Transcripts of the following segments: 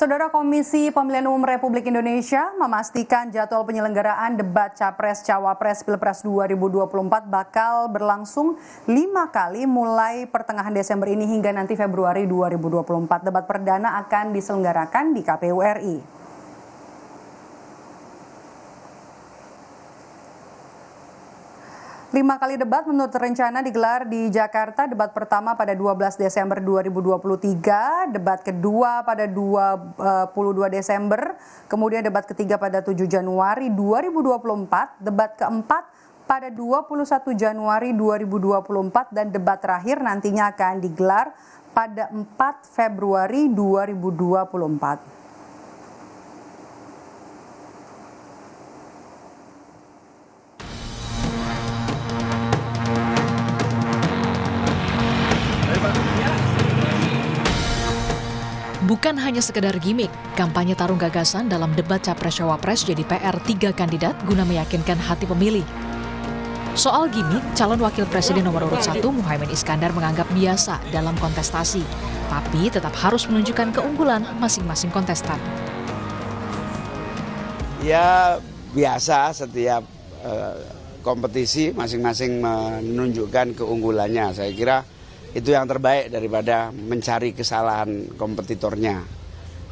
Saudara Komisi Pemilihan Umum Republik Indonesia memastikan jadwal penyelenggaraan debat Capres-Cawapres Pilpres 2024 bakal berlangsung 5 kali mulai pertengahan Desember ini hingga nanti Februari 2024. Debat perdana akan diselenggarakan di KPU RI. Lima kali debat menurut rencana digelar di Jakarta. Debat pertama pada 12 Desember 2023, debat kedua pada 22 Desember, kemudian debat ketiga pada 7 Januari 2024, debat keempat pada 21 Januari 2024, dan debat terakhir nantinya akan digelar pada 4 Februari 2024. Bukan hanya sekedar gimmick, kampanye tarung gagasan dalam debat Capres-Cawapres jadi PR 3 kandidat guna meyakinkan hati pemilih. Soal gimmick, calon wakil presiden nomor urut 1 Muhaimin Iskandar menganggap biasa dalam kontestasi, tapi tetap harus menunjukkan keunggulan masing-masing kontestan. Ya biasa, setiap kompetisi masing-masing menunjukkan keunggulannya. Saya kira itu yang terbaik daripada mencari kesalahan kompetitornya.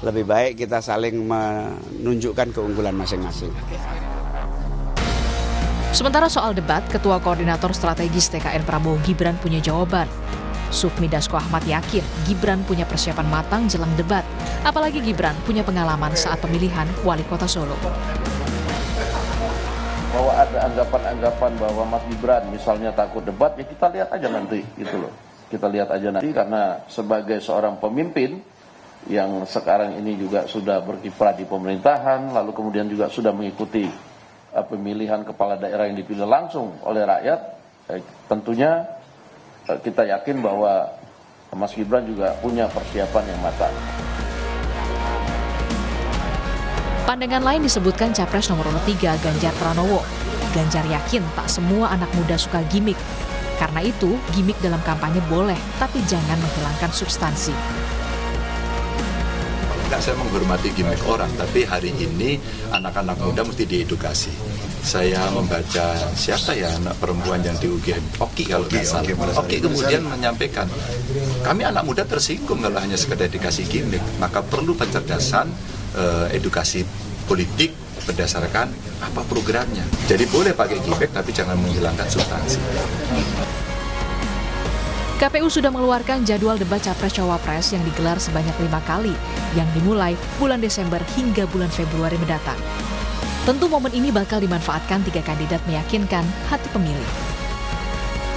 Lebih baik kita saling menunjukkan keunggulan masing-masing. Sementara soal debat, Ketua Koordinator Strategis TKN Prabowo Gibran punya jawaban. Sufmi Dasko Ahmad yakin Gibran punya persiapan matang jelang debat. Apalagi Gibran punya pengalaman saat pemilihan Wali Kota Solo. Bahwa ada anggapan-anggapan bahwa Mas Gibran misalnya takut debat, ya kita lihat aja nanti gitu loh. Kita lihat aja nanti, karena sebagai seorang pemimpin yang sekarang ini juga sudah berkiprah di pemerintahan, lalu kemudian juga sudah mengikuti pemilihan kepala daerah yang dipilih langsung oleh rakyat, tentunya kita yakin bahwa Mas Gibran juga punya persiapan yang matang. Pandangan lain disebutkan Capres nomor 3 Ganjar Pranowo. Ganjar yakin tak semua anak muda suka gimmick. Karena itu, gimmick dalam kampanye boleh, tapi jangan menghilangkan substansi. Enggak, saya menghormati gimmick orang, tapi hari ini anak-anak muda mesti diedukasi. Saya membaca siapa ya anak perempuan yang di UGM, Oki kalau nggak salah. Oki kemudian menyampaikan, kami anak muda tersinggung kalau hanya sekedar dikasih gimmick, maka perlu pencerdasan, edukasi politik berdasarkan apa programnya. Jadi boleh pakai gimmick tapi jangan menghilangkan substansi. KPU sudah mengeluarkan jadwal debat Capres-Cawapres yang digelar sebanyak 5 kali, yang dimulai bulan Desember hingga bulan Februari mendatang. Tentu momen ini bakal dimanfaatkan 3 kandidat meyakinkan hati pemilih.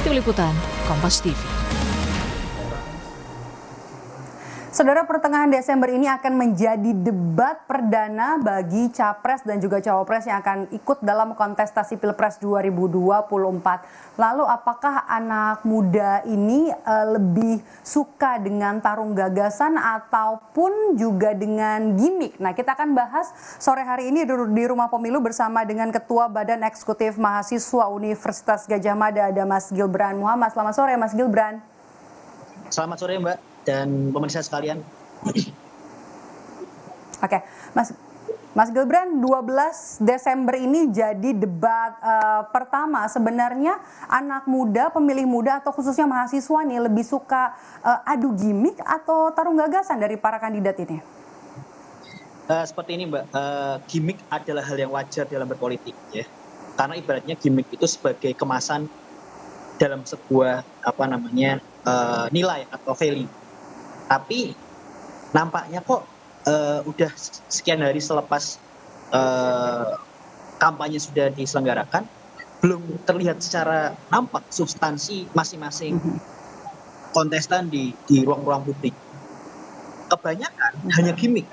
Tim Liputan, Kompas TV. Saudara, pertengahan Desember ini akan menjadi debat perdana bagi Capres dan juga Cawapres yang akan ikut dalam kontestasi Pilpres 2024. Lalu apakah anak muda ini lebih suka dengan tarung gagasan ataupun juga dengan gimmick? Nah, kita akan bahas sore hari ini di Rumah Pemilu bersama dengan Ketua Badan Eksekutif Mahasiswa Universitas Gadjah Mada, ada Mas Gibran Muhammad. Selamat sore, Mas Gibran. Selamat sore, Mbak, dan pemirsa sekalian. Oke, Mas Gibran, 12 Desember ini jadi debat pertama. Sebenarnya anak muda, pemilih muda atau khususnya mahasiswa nih lebih suka adu gimmick atau tarung gagasan dari para kandidat ini? Seperti ini, Mbak, gimmick adalah hal yang wajar dalam berpolitik, ya. Karena ibaratnya gimmick itu sebagai kemasan dalam sebuah nilai atau value. Tapi nampaknya kok udah sekian hari selepas kampanye sudah diselenggarakan, belum terlihat secara nampak substansi masing-masing kontestan di ruang-ruang publik. Kebanyakan hanya gimmick.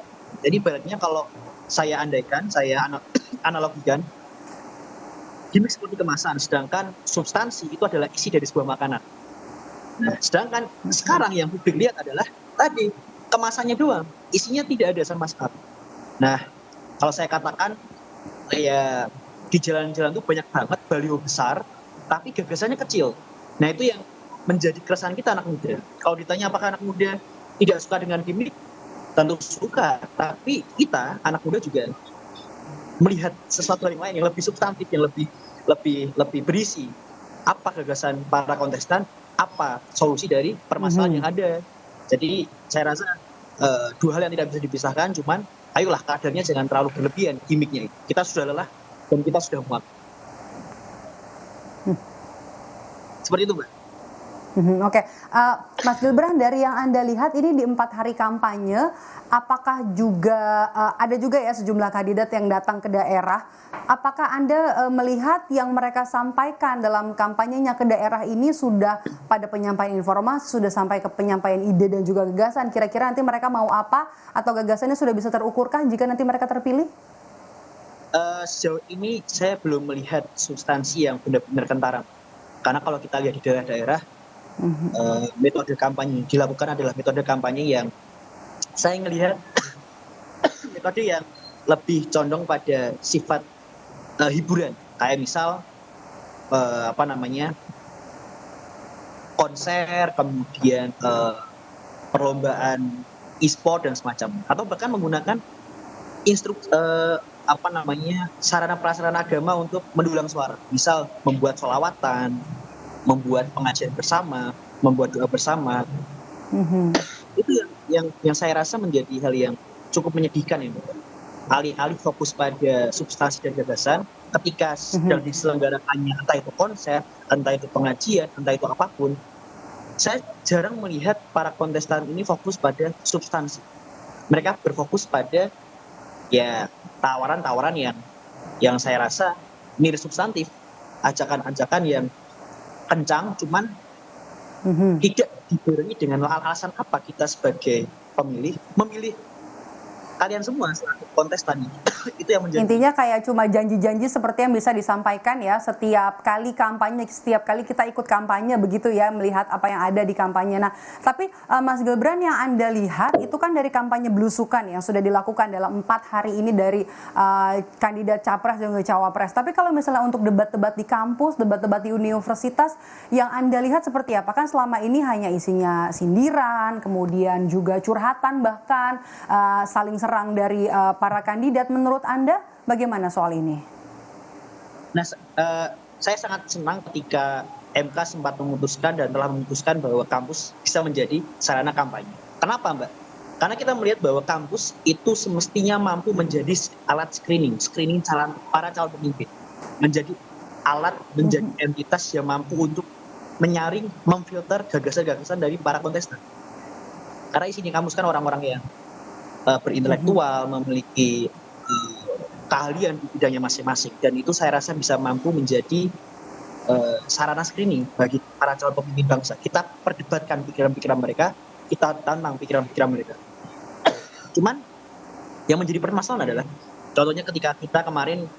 Jadi ibaratnya kalau saya andaikan, saya analogikan, gimmick seperti kemasan, sedangkan substansi itu adalah isi dari sebuah makanan. Nah, sedangkan sekarang yang publik lihat adalah tadi kemasannya doang, isinya tidak ada sama sekali. Nah, kalau saya katakan ya di jalan-jalan itu banyak banget baliho besar, tapi gagasannya kecil. Nah, itu yang menjadi keresahan kita anak muda. Kalau ditanya apakah anak muda tidak suka dengan gimmick, tentu suka, tapi kita anak muda juga melihat sesuatu yang lain yang lebih substantif, yang lebih berisi. Apa gagasan para kontestan, apa solusi dari permasalahan yang ada. Jadi saya rasa dua hal yang tidak bisa dipisahkan, cuman ayolah kadarnya jangan terlalu berlebihan gimmicknya. Kita sudah lelah dan kita sudah muak. Seperti itu, Mbak. Oke, Mas Gibran, dari yang Anda lihat ini di 4 hari kampanye, apakah juga ada juga ya sejumlah kandidat yang datang ke daerah? Apakah Anda melihat yang mereka sampaikan dalam kampanyenya ke daerah ini sudah pada penyampaian informasi, sudah sampai ke penyampaian ide dan juga gagasan? Kira-kira nanti mereka mau apa atau gagasannya sudah bisa terukurkah jika nanti mereka terpilih? Sejauh ini saya belum melihat substansi yang benar-benar kentara. Karena kalau kita lihat di daerah-daerah, metode kampanye yang dilakukan adalah metode kampanye yang saya melihat metode yang lebih condong pada sifat hiburan, kayak misal konser, kemudian perlombaan e-sport dan semacam, atau bahkan menggunakan sarana prasarana agama untuk mendulang suara, misal membuat sholawatan, membuat pengajian bersama, membuat doa bersama. Itu yang saya rasa menjadi hal yang cukup menyedihkan ini. Alih-alih fokus pada substansi dan gagasan, ketika sedang diselenggarakannya entah itu konser, entah itu pengajian, entah itu apapun, saya jarang melihat para kontestan ini fokus pada substansi. Mereka berfokus pada ya tawaran-tawaran yang saya rasa mirip substantif, ajakan-ajakan yang kencang, cuman tidak dibarengi dengan alasan apa kita sebagai pemilih memilih kalian semua selaku kontestan. Itu yang menjadi intinya kayak cuma janji-janji seperti yang bisa disampaikan ya setiap kali kampanye, setiap kali kita ikut kampanye begitu ya, melihat apa yang ada di kampanye. Nah, tapi Mas Gibran, yang Anda lihat itu kan dari kampanye belusukan yang sudah dilakukan dalam 4 hari ini dari kandidat capres dan juga cawapres. Tapi kalau misalnya untuk debat-debat di kampus, debat-debat di universitas, yang Anda lihat seperti apa? Kan selama ini hanya isinya sindiran, kemudian juga curhatan, bahkan saling serang dari para kandidat. Menurut Anda bagaimana soal ini? Nah, saya sangat senang ketika MK sempat memutuskan dan telah memutuskan bahwa kampus bisa menjadi sarana kampanye. Kenapa, Mbak? Karena kita melihat bahwa kampus itu semestinya mampu menjadi alat screening para calon pemimpin, menjadi alat, menjadi entitas yang mampu untuk menyaring, memfilter gagasan-gagasan dari para kontestan. Karena isinya kampus kan orang-orang yang berintelektual, memiliki keahlian di bidangnya masing-masing, dan itu saya rasa bisa mampu menjadi sarana screening bagi para calon pemimpin bangsa. Kita perdebatkan pikiran-pikiran mereka, kita tantang pikiran-pikiran mereka. Cuman yang menjadi permasalahan adalah contohnya ketika kita kemarin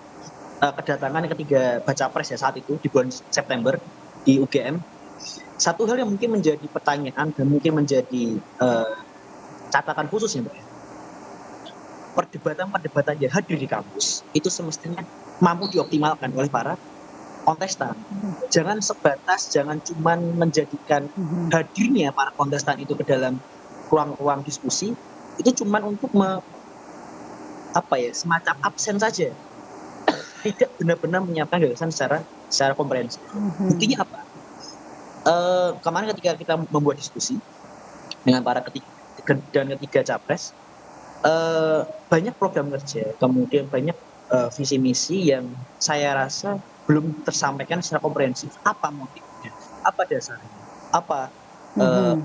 kedatangan ketiga baca pres ya saat itu di bulan September di UGM, satu hal yang mungkin menjadi pertanyaan dan mungkin menjadi catatan khusus ya, Mbak, perdebatan yang hadir di kampus itu semestinya mampu dioptimalkan oleh para kontestan. Jangan sebatas, jangan cuma menjadikan hadirnya para kontestan itu ke dalam ruang-ruang diskusi itu cuma untuk semacam absen saja, tidak benar-benar menyiapkan gagasan secara komprehensif. Buktinya apa? Kemarin ketika kita membuat diskusi dengan para ketiga capres, banyak program kerja, kemudian banyak visi misi yang saya rasa belum tersampaikan secara komprehensif. Apa motifnya, apa dasarnya, apa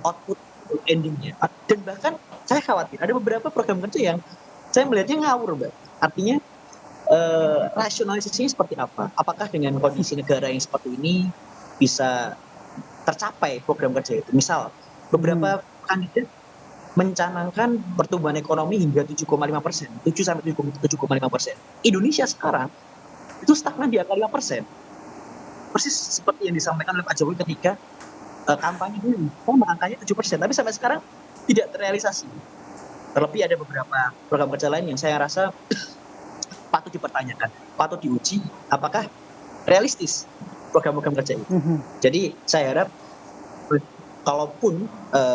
output endingnya, dan bahkan saya khawatir ada beberapa program kerja yang saya melihatnya ngawur, Mbak. Artinya rasionalisasinya seperti apa? Apakah dengan kondisi negara yang seperti ini bisa tercapai program kerja itu? Misal beberapa kandidat mencanangkan pertumbuhan ekonomi hingga 7,5%, 7-7,5%. Indonesia sekarang itu stagnan di angka 5%. Persis seperti yang disampaikan oleh Pak Jokowi ketika kampanye dulu, angkanya 7%, tapi sampai sekarang tidak terrealisasi. Terlebih ada beberapa program kerja lain yang saya rasa patut dipertanyakan, patut diuji apakah realistis program-program kerja itu. Jadi saya harap kalaupun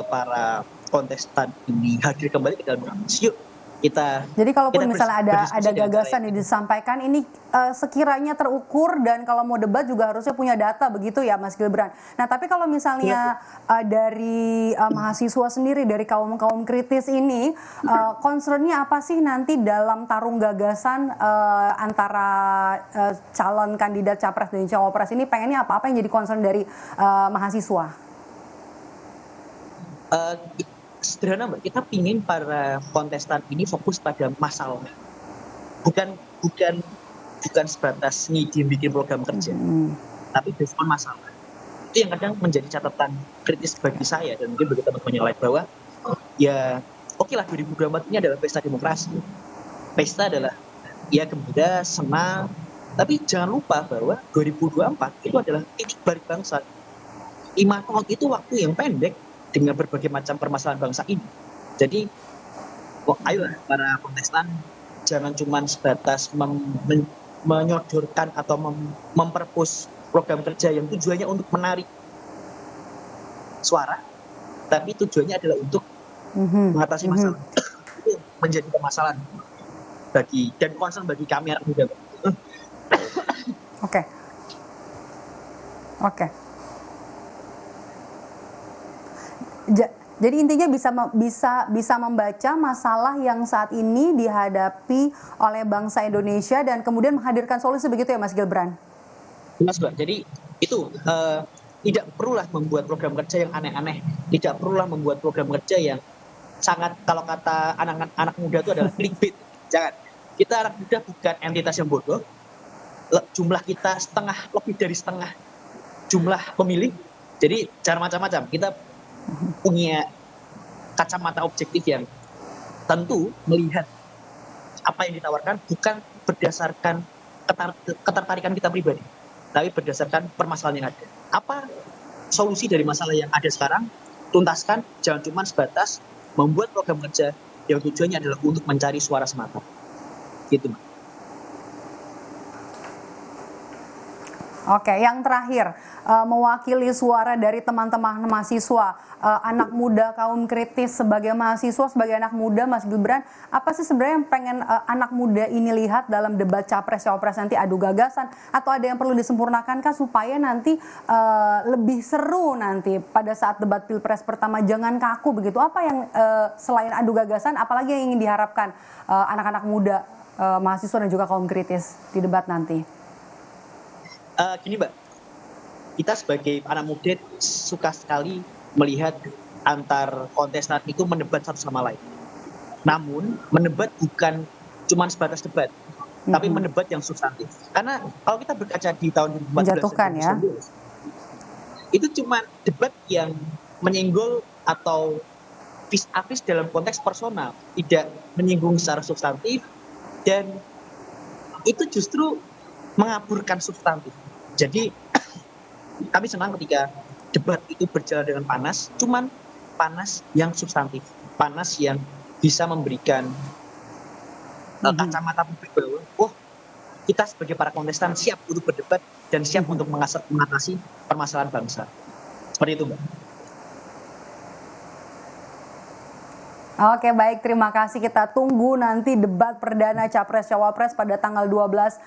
para kontestan ini hadir kembali ke dalam kampus. Yuk kita. Jadi kalaupun kita misalnya ada berdiskusi dengan gagasan cara yang disampaikan ini sekiranya terukur dan kalau mau debat juga harusnya punya data begitu ya Mas Gibran. Nah tapi kalau misalnya dari mahasiswa sendiri dari kaum kritis ini concernnya apa sih nanti dalam tarung gagasan antara calon kandidat capres dan cawapres ini, pengennya apa yang jadi concern dari mahasiswa? Sederhana Mbak, kita pingin para kontestan ini fokus pada masalah, bukan sebatas bikin program kerja, tapi respon masalah. Itu yang kadang menjadi catatan kritis bagi saya dan mungkin bagi teman-teman yang lain, bahwa ya oke lah 2024 ini adalah pesta demokrasi, pesta adalah ya gembira, senang, tapi jangan lupa bahwa 2024 itu adalah titik balik bangsa. 5 tahun itu waktu yang pendek dengan berbagai macam permasalahan bangsa ini. Jadi, ayolah para kontestan, jangan cuma sebatas menyodorkan atau memperpus program kerja yang tujuannya untuk menarik suara, tapi tujuannya adalah untuk mengatasi masalah. Itu menjadi permasalahan dan concern bagi kami anak muda. Oke. Jadi intinya bisa membaca masalah yang saat ini dihadapi oleh bangsa Indonesia dan kemudian menghadirkan solusi, begitu ya Mas Gibran? Mas Mbak, jadi itu tidak perlulah membuat program kerja yang aneh-aneh, tidak perlulah membuat program kerja yang sangat, kalau kata anak muda itu adalah clickbait. Jangan. Kita anak muda bukan entitas yang bodoh. Jumlah kita lebih dari setengah jumlah pemilih. Jadi jangan macam-macam. Kita punya kacamata objektif yang tentu melihat apa yang ditawarkan bukan berdasarkan ketertarikan kita pribadi, tapi berdasarkan permasalahan yang ada. Apa solusi dari masalah yang ada sekarang? Tuntaskan, jangan cuma sebatas membuat program kerja yang tujuannya adalah untuk mencari suara semata. Gitu, Mbak. Oke, yang terakhir, mewakili suara dari teman-teman mahasiswa, anak muda kaum kritis, sebagai mahasiswa, sebagai anak muda, Mas Gibran, apa sih sebenarnya yang pengen anak muda ini lihat dalam debat capres-cawapres nanti, adu gagasan, atau ada yang perlu disempurnakan kan supaya nanti lebih seru nanti pada saat debat pilpres pertama, jangan kaku begitu? Apa yang selain adu gagasan, apalagi yang ingin diharapkan anak-anak muda, mahasiswa dan juga kaum kritis di debat nanti? Gini Mbak, kita sebagai anak muda suka sekali melihat antar kontestan itu mendebat satu sama lain. Namun mendebat bukan cuma sebatas debat, tapi mendebat yang substantif. Karena kalau kita berkaca di tahun 2014 menjatuhkan ya, itu cuma debat yang menyenggol atau vis-a-vis dalam konteks personal, tidak menyinggung secara substantif, dan itu justru mengaburkan substantif. Jadi kami senang ketika debat itu berjalan dengan panas, cuman panas yang substantif, panas yang bisa memberikan kacamata publik bahwa kita sebagai para kontestan siap untuk berdebat dan siap untuk mengatasi permasalahan bangsa. Seperti itu, Mbak. Oke, baik, terima kasih. Kita tunggu nanti debat perdana Capres-Cawapres pada tanggal 12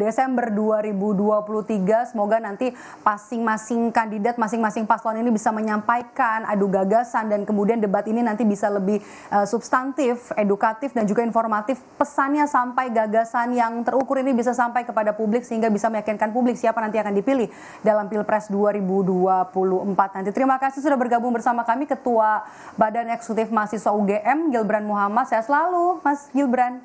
Desember 2023. Semoga nanti masing-masing kandidat, masing-masing paslon ini bisa menyampaikan adu gagasan dan kemudian debat ini nanti bisa lebih substantif, edukatif dan juga informatif. Pesannya sampai gagasan yang terukur ini bisa sampai kepada publik sehingga bisa meyakinkan publik siapa nanti akan dipilih dalam Pilpres 2024 nanti. Terima kasih sudah bergabung bersama kami Ketua Badan Eksekutif Mahasiswa UGM, Gibran Muhammad. Sehat selalu, Mas Gibran.